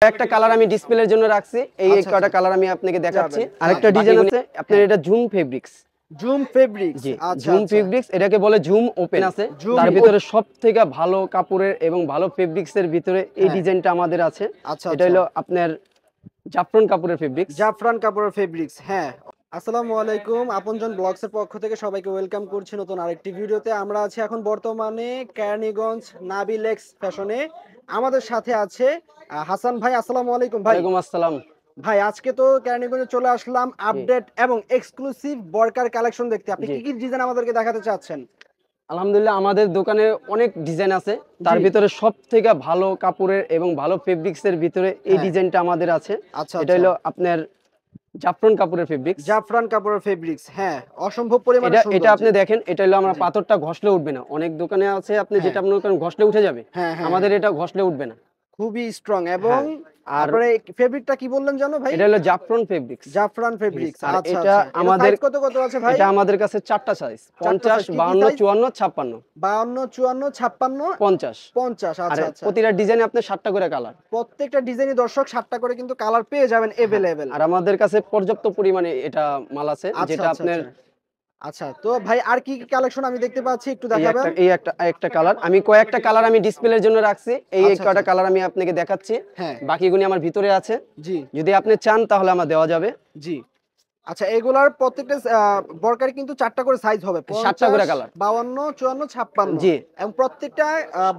একটা কালার আমি ডিসপ্লের জন্য রাখছি, এই কয়টা কালার আমি আপনাকে দেখাচ্ছি। আরেকটা ডিজাইন আছে আপনার, এটা জুম ফেব্রিক্স। জুম ফেব্রিক্স, জি, আচ্ছা জুম ফেব্রিক্স, এটাকে বলে জুম ওপেন আছে। তার ভিতরে সবথেকে ভালো কাপড়ের এবং ভালো ফেব্রিক্সের ভিতরে এই ডিজাইনটা আমাদের আছে। এটা হলো আপনার জাফরান কাপড়ের ফেব্রিক্স। জাফরান কাপড়ের ফেব্রিক্স, হ্যাঁ। আসসালামু আলাইকুম, আপনজন ব্লগসের পক্ষ থেকে সবাইকে ওয়েলকাম করছি নতুন আরেকটি ভিডিওতে। আমরা আছি এখন বর্তমানে কেরানীগঞ্জ নাবিলেক্স ফ্যাশনে। আমাদের সাথে আছে হাসান ভাই। আসসালামু আলাইকুম ভাই। ওয়ালাইকুম আসসালাম ভাই, আজকে তো কেরানীগঞ্জে চলে আসলাম আপডেট এবং এক্সক্লুসিভ বরকার কালেকশন দেখতে। আপনি কি কি ডিজাইন আমাদেরকে দেখাতে চাচ্ছেন? আলহামদুলিল্লাহ, আমাদের দোকানে অনেক ডিজাইন আছে, তার ভিতরে সবথেকে ভালো কাপড়ের এবং ভালো ফেব্রিক্সের ভিতরে এই ডিজাইনটা আমাদের আছে। এটা হলো আপনার জাফরান কাপড়ের ফেব্রিক্স। জাফরান কাপড়ের ফেব্রিক্স, হ্যাঁ, অসম্ভব পরিমাণে সুন্দর। এটা আপনি দেখেন, এটা হলো আমরা পাথরটা ঘষলে উঠবে না। অনেক দোকানে আছে আপনি যেটা মনে করেন ঘষলে উঠে যাবে, আমাদের এটা ঘষলে উঠবে না, খুবই স্ট্রং। এবং আর ফেব্রিকটা কি বললেন জানো ভাই? এটা হলো জাফরান ফেব্রিক্স। জাফরান ফেব্রিক্স, আচ্ছা। এটা আমাদের কত কত আছে ভাই? এটা আমাদের কাছে চারটা সাইজ, 50, 52, 54, 56। 52, 54, 56, 50। আচ্ছা আচ্ছা। প্রতিটা ডিজাইনে আপনি 7টা করে কালার। প্রত্যেকটা ডিজাইনে দর্শক 7টা করে কিন্তু কালার পেয়ে যাবেন अवेलेबल। আর আমাদের কাছে পর্যাপ্ত পরিমাণে এটা মাল আছে, যেটা আপনার। আচ্ছা, তো ভাই আর কি কি কালেকশন আমি দেখতে পাচ্ছি, একটু দেখাবেন? এই একটা কালার, আমি কয়েকটা কালার আমি ডিসপ্লের জন্য রাখছি, এই কয়টা কালার আমি আপনাকে দেখাচ্ছি। বাকিগুলো আমার ভিতরে আছে, জি, যদি আপনি চান তাহলে আমার দেওয়া যাবে। জি, আচ্ছা। এগুলার প্রত্যেকটা বরকারি কিন্তু 4টা করে সাইজ হবে, 7টা করে কালার, 52, 54, 56। জি, এবং প্রত্যেকটা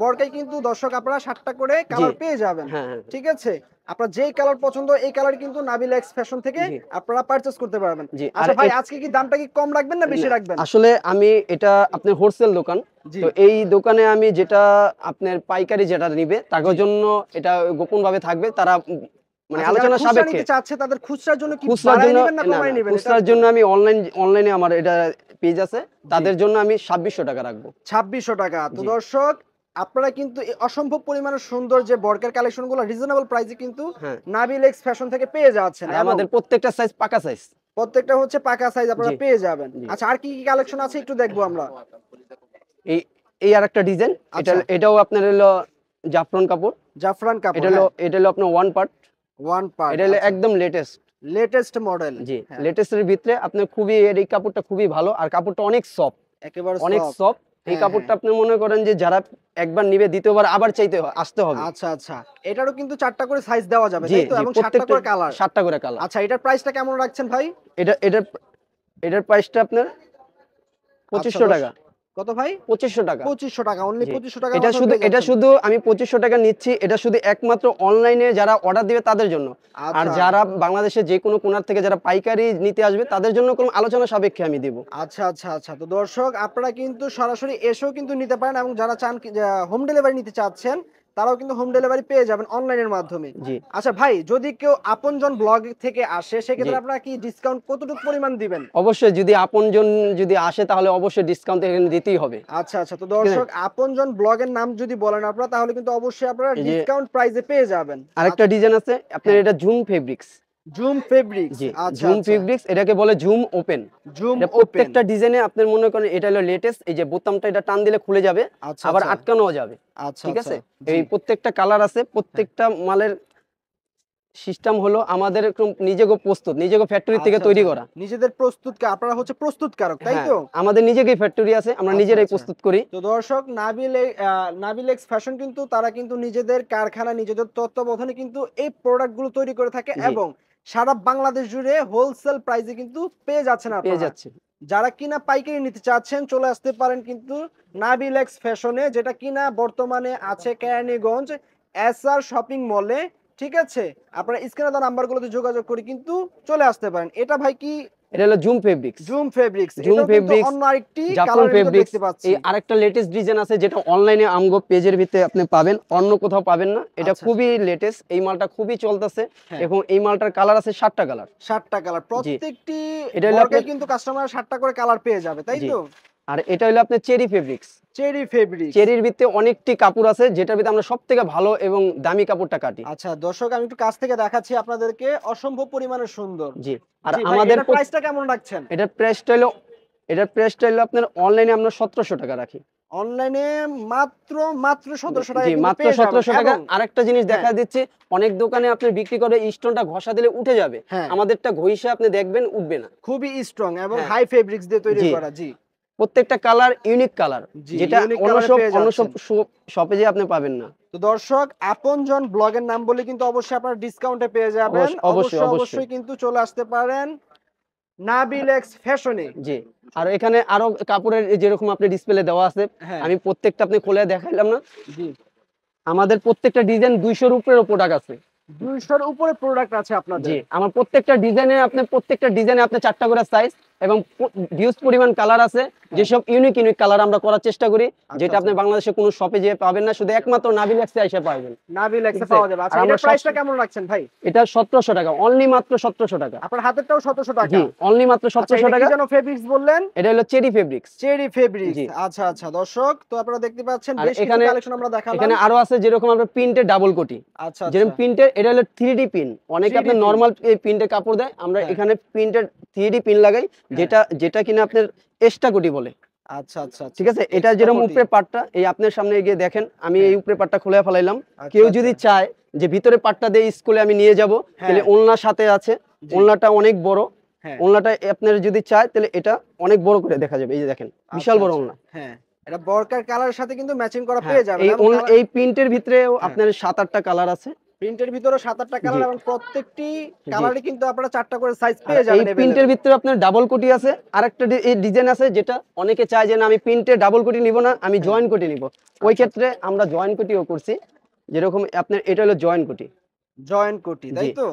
বরকারি কিন্তু দর্শক আপনারা 7টা করে কালার পেয়ে যাবেন। ঠিক আছে, আপনার যেই কালার পছন্দ এই কালার কিন্তু নাবিলেক্স ফ্যাশন থেকে আপনারা পারচেজ করতে পারবেন। আচ্ছা ভাই, আজকে কি দামটা কি কম রাখবেন না বেশি রাখবেন? আসলে আমি এটা আপনার হোলসেল দোকান, তো এই দোকানে আমি যেটা আপনার পাইকারি যেটা নিবে তার জন্য এটা গোপন ভাবে থাকবে। তারা মানে আলোচনা সাপেক্ষে চাচ্ছে, তাদের খুচরার জন্য কি বাড়ায় নেবেন না কমায় নেবেন? খুচরার জন্য আমি অনলাইনে আমার এটা পেজ আছে, তাদের জন্য আমি 2600 টাকা রাখবো। 2600 টাকা। তো দর্শক, আপনারা কিন্তু অসম্ভব পরিমাণে সুন্দর যে বরকার কালেকশনগুলো রিজনেবল প্রাইসে কিন্তু নাবিলেক্স ফ্যাশন থেকে পেয়ে যাচ্ছেন। আমাদের প্রত্যেকটা সাইজ পাকা সাইজ, প্রত্যেকটা হচ্ছে পাকা সাইজ আপনারা পেয়ে যাবেন। আচ্ছা, আর কি কি কালেকশন আছে একটু দেখবো আমরা। এই আরেকটা ডিজাইন, এটাও আপনার হলো জাফরান কাপড়। জাফরান কাপড়, এটা হলো আপনার ওয়ান পার্ট। এটা হলো একদম লেটেস্ট মডেল। জি, লেটেস্টের ভিতরে আপনার খুবই এই কাপড়টা খুবই ভালো, আর কাপড়টা অনেক সফট, একেবারে অনেক সফট। এই কাপড়টা আপনি মনে করেন যে যারা একবার নিবে দ্বিতীয়বার আবার চাইতে আসতে হবে। আচ্ছা আচ্ছা, এটারও কিন্তু 4টা করে সাইজ দেওয়া যাবে তাই তো, এবং 7টা করে কালার। 7টা করে কালার। আচ্ছা, এটার প্রাইসটা কেমন রাখছেন ভাই? এটার প্রাইসটা আপনার 2500 টাকা। কত ভাই? 2500 টাকা। 2500 টাকা, অনলি 2500 টাকা। এটা শুধু আমি 2500 টাকা নিচ্ছি, এটা শুধু একমাত্র অনলাইনে যারা অর্ডার দিবে তাদের জন্য। আর যারা বাংলাদেশে যে কোনো কোণার থেকে যারা পাইকারি নিতে আসবে তাদের জন্য কোনো আলোচনা সাপেক্ষে আমি দেব। আচ্ছা আচ্ছা আচ্ছা। তো দর্শক, আপনারা কিন্তু সরাসরি এসেও কিন্তু নিতে পারেন, এবং যারা চান হোম ডেলিভারি নিতে চাচ্ছেন তারাও কিন্তু হোম ডেলিভারি পেয়ে যাবেন অনলাইনের মাধ্যমে। জি। আচ্ছা ভাই, যদি কেউ আপনজন ব্লগ থেকে আসে সেক্ষেত্রে আপনারা কি ডিসকাউন্ট কতটুকু পরিমাণ দিবেন? অবশ্যই, যদি আপনজন যদি আসে তাহলে অবশ্যই ডিসকাউন্ট এখানে দিতেই হবে। আচ্ছা আচ্ছা। তো দর্শক, আপনজন ব্লগের নাম যদি বলেন আপনারা তাহলে কিন্তু অবশ্যই আপনারা ডিসকাউন্ট প্রাইসে পেয়ে যাবেন। আরেকটা ডিজাইন আছে আপনার, এটা জুম ফেব্রিক্স। জুম ফেব্রিক্স, আচ্ছা, জুম ফেব্রিক্স, এটাকে বলে জুম ওপেন। প্রত্যেকটা ডিজাইনে আপনি মনে করেন এটা হলো লেটেস্ট, এই যে বোতামটা এটা টান দিলে খুলে যাবে, আবার আটকানো যাবে। ঠিক আছে, এই প্রত্যেকটা কালার আছে। প্রত্যেকটা মালের সিস্টেম হলো আমাদের নিজেকে প্রস্তুত, নিজেকে ফ্যাক্টরি থেকে তৈরি করা। নিজেদের প্রস্তুত, আপনারা হচ্ছে প্রস্তুতকারক তাই তো? আমাদের নিজেকেই ফ্যাক্টরি আছে, আমরা নিজেরাই প্রস্তুত করি। তো দর্শক, নাবিলেক্স ফ্যাশন কিন্তু তারা কিন্তু নিজেদের কারখানা, নিজেদের তত্ত্বাবধানে কিন্তু এই প্রোডাক্টগুলো তৈরি করে থাকে, এবং সারা বাংলাদেশ জুড়ে হোলসেল প্রাইসে কিন্তু পেয়ে যাচ্ছেন আপনারা। যারা কিনা পাইকারি নিতে চাচ্ছেন চলে আসতে পারেন কিন্তু নাবিলেক্স ফ্যাশনে, যেটা কিনা বর্তমানে আছে কেরানীগঞ্জ এসআর শপিং মলে। ঠিক আছে, আপনারা স্ক্রিনে দেওয়া নাম্বারগুলোতে যোগাযোগ করে কিন্তু চলে আসতে পারেন। এটা ভাই কি? এটা হলো জুম ফেব্রিক্স। জুম ফেব্রিক্স, অন্য আরেকটি কালার দেখতে পাচ্ছি। এই আরেকটা লেটেস্ট ডিজাইন আছে যেটা অনলাইনে আমগো পেজের ভিতরে আপনি পাবেন, অন্য কোথাও পাবেন না। এটা খুবই লেটেস্ট, এই মালটা খুবই চলতেছে, এবং এই মালটার কালার আছে 7টা কালার। 7টা কালার, প্রত্যেকটি বর্গে কিন্তু কাস্টমার 7টা করে কালার পেয়ে যাবে তাই তো? আর এটা হলো আপনার চেরি ফেব্রিক্স। চেরি ফেব্রিক্স, চেরির ভিতরে অনেকটি কাপড় আছে, যেটার ভিতরে আমরা সবথেকে ভালো এবং দামি কাপড়টা কাটি। আচ্ছা দর্শক, আমি একটু কাছ থেকে দেখাচ্ছি আপনাদেরকে, অসম্ভব পরিমাণে সুন্দর। জি। আর আমাদের প্রাইসটা কেমন রাখছেন? এটার প্রাইসটা হলো আপনার অনলাইনে আমরা 1700 টাকা রাখি। অনলাইনে মাত্র 1700 টাকা জি, কিন্তু মাত্র পেয়ে যাবেন 1700 টাকা। এবং আরেকটা জিনিস হ্যাঁ, দেখা দিচ্ছি, অনেক দোকানে আপনার বিক্রি করে স্টোনটা ঘষা দিলে উঠে যাবে। হ্যাঁ, আমাদেরটা ঘষে আপনি দেখবেন উঠবে না। খুবই স্ট্রং এবং হ্যাঁ, হাই ফেব্রিক্স দিয়ে তৈরি জি। করা। জি, প্রত্যেকটা কালার ইউনিক কালার। জি, যেটা ইউনিক কালারে পেয়ে অন্য সব যাচ্ছেন। শপে যেয়ে আপনি পাবেন না। তো দর্শক, আপনজন ব্লগের নাম বলে কিন্তু অবশ্যই আপনারা ডিসকাউন্টে পেয়ে যাবেন। অবশ্যই, অবশ্যই, অবশ্যই। অবশ্যই কিন্তু চলে আসতে পারেন নাবিল এক্স ফ্যাশনে। জি। আর এখানে আরো কাপড়ের যেরকম আপনি ডিসপ্লে দেওয়া আছে, হ্যাঁ, আমি প্রত্যেকটা আপনি খুলে দেখাইলাম না? জি। আমাদের প্রত্যেকটা ডিজাইন 200 এর উপরেও প্রোডাক্ট আছে। 200 র উপরে প্রোডাক্ট আছে জি, আপনাদের। আমার প্রত্যেকটা ডিজাইনে আপনি 4টা করে সাইজ এবং হিউজ পরিমাণ কালার আছে। হ্যাঁ, যেসব ইউনিক কালার আমরা করার চেষ্টা করি, আচ্ছা, যেটা আচ্ছা। আপনি বাংলাদেশে কোনো শপে যেয়ে পাবেন না, শুধু একমাত্র নাবিল এক্সে এসে পাবেন। নাবিল ঠিক এক্সে আছে? পাওয়া যাবে। আর আচ্ছা, আমরা এটার প্রাইসটা কেমন রাখছেন ভাই? এটা 1700 টাকা, অনলি মাত্র 1700 টাকা। আপনার হাতেরটাও 1700 টাকা। জি, অনলি মাত্র আচ্ছা, 1700 এটা কি টাকা। যেন ফেব্রিক্স বললেন? এটা হলো চেরি ফেব্রিক্স। Cherry fabrics. জি। আচ্ছা, আচ্ছা। দর্শক, তো আপনারা দেখতে পাচ্ছেন আর বেশ কিছু এখানে কালেকশন আমরা দেখালাম। এখানে আরো আছে, যেরকম আমরা প্রিন্টের ডাবল কোটি। আচ্ছা, আচ্ছা। যেরকম প্রিন্টের, এটা হলো 3D পিন। অনেকে 3D আপনার প্রিন্ট। নরমাল এই প্রিন্টের কাপড় দেয়, আমরা হ্যাঁ, এখানে প্রিন্টের 3D পিন লাগাই, হ্যাঁ। যেটা যেটা কিনা আপনার এক্সট্রা কোটি বলে। আচ্ছা, আচ্ছা, ঠিক আচ্ছা। আছে? এটা এক্সট্রা যেরকম কোটি। উপরের পার্টটা, এই আপনার সামনে গিয়ে দেখেন, আমি হ্যাঁ। এই উপরের পার্টটা খুলে ফেলাইলাম। আচ্ছা, কেউ আচ্ছা। যদি চায় যে ভিতরে পার্টটা দিয়ে স্কুলে আমি নিয়ে যাব, তাহলে হ্যাঁ। ওড়নার সাথে আছে। জি। ওড়নাটা অনেক বড়। হ্যাঁ। ওড়নাটা আপনার যদি চায়, তাহলে এটা অনেক বড় করে দেখা যাবে। এই যে দেখেন, আচ্ছা, বিশাল বড় আচ্ছা। ওড়না। হ্যাঁ। এটা বরকার কালারের সাথে কিন্তু ম্যাচিং করা হ্যাঁ, পেয়ে যাবেন এবং কালার এই প্রিন্টের ভিতরেও হ্যাঁ। আপনার 7-8টা কালার আছে। প্রিন্টের ভিতরে ৭-৮ টা জি, কালার এবং প্রত্যেকটি জি। কালারে কিন্তু আপনারা ৪ টা করে সাইজ আর পেয়ে এই যাবেন প্রিন্টের এভেইলেবল। ভিতরে আপনার ডাবল কোটি আছে। আরেকটা এই ডিজাইন আছে, যেটা অনেকে চায় যে না, আমি প্রিন্টে ডাবল কোটি নিব না, আমি হ্যাঁ। জয়েন্ট কোটি নিব। ওই আচ্ছা, আচ্ছা। ক্ষেত্রে আমরা জয়েন্ট কোটিও করছি। যেরকম আপনার এটা হলো জয়েন্ট কোটি। জয়েন্ট কোটি, জি। তাই তো?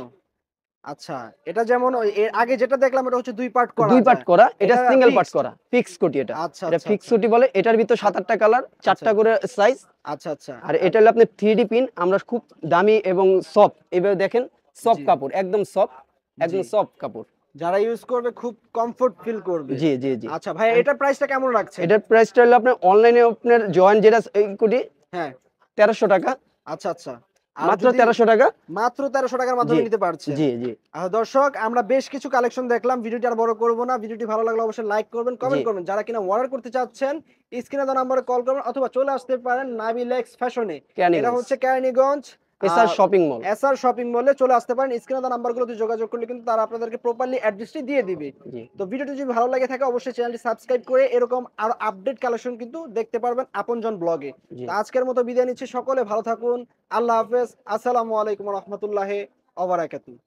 আচ্ছা, এটা যেমন ওই এর আগে যেটা দেখলাম এটা হচ্ছে ২ পার্ট করা ২ পার্ট যায়। করা, এটা এটা সিঙ্গেল পার্ট ফিক্সড। করা। ফিক্স কোটি এটা। আচ্ছা, এটা আচ্ছা, ফিক্স আচ্ছা। কোটি বলে। এটার ভিতর আ ৭-৮টা কালার, আচ্ছা, ৪টা করে সাইজ। আচ্ছা, আচ্ছা। আর এটা হলো আপনার 3D পিন। আমরা খুব দামি এবং সফট, এভাবে দেখেন, সফট জি, কাপড়, একদম সফট, জি। একদম সফট কাপড়। যারা ইউজ করবে খুব কমফোর্ট ফিল করবে। জি, জি, জি। আচ্ছা ভাই, এটার প্রাইসটা কেমন রাখছেন? এটার প্রাইসটা হলো আপনার অনলাইনে আপনার জয়েন্ট যেটা এই কোটি হ্যাঁ। ১৩০০ টাকা। আচ্ছা, আচ্ছা। আর মাত্র যদি ১৩০০ টাকা। মাত্র ১৩০০ টাকার জি, মাধ্যমে নিতে পারছেন। জি, জি, দর্শক, আমরা বেশ কিছু কালেকশন দেখলাম। ভিডিওটি আর বড় করব না। ভিডিওটি ভালো লাগলে অবশ্যই লাইক করবেন, জি। কমেন্ট করবেন। যারা কিনা অর্ডার করতে চাচ্ছেন, স্ক্রিনে দেওয়া নম্বরে কল করবেন অথবা চলে আসতে পারেন নাবিল এক্স ফ্যাশনে। এটা কেরানীগঞ্জ, হচ্ছে Keraniganj SR shopping mall. SR shopping মলে চলে আসতে পারেন। স্ক্রিনে দেওয়া নাম্বারগুলোতে যোগাযোগ করলে কিন্তু তারা আপনাদেরকে প্রপারলি অ্যাড্রেসটি দিয়ে দিবে। জি, তো ভিডিওটি যদি ভালো লাগে থাকে অবশ্যই চ্যানেলটি সাবস্ক্রাইব করে এরকম আরো আপডেট কালেকশন কিন্তু দেখতে পারবেন আপনজন ব্লগে। জি। তো আজকের মতো বিদায় নিচ্ছি। সকলে ভালো থাকুন। আল্লাহ হাফেজ। আসসালামু আলাইকুম ওয়া রাহমাতুল্লাহি ওয়া বারাকাতুহু।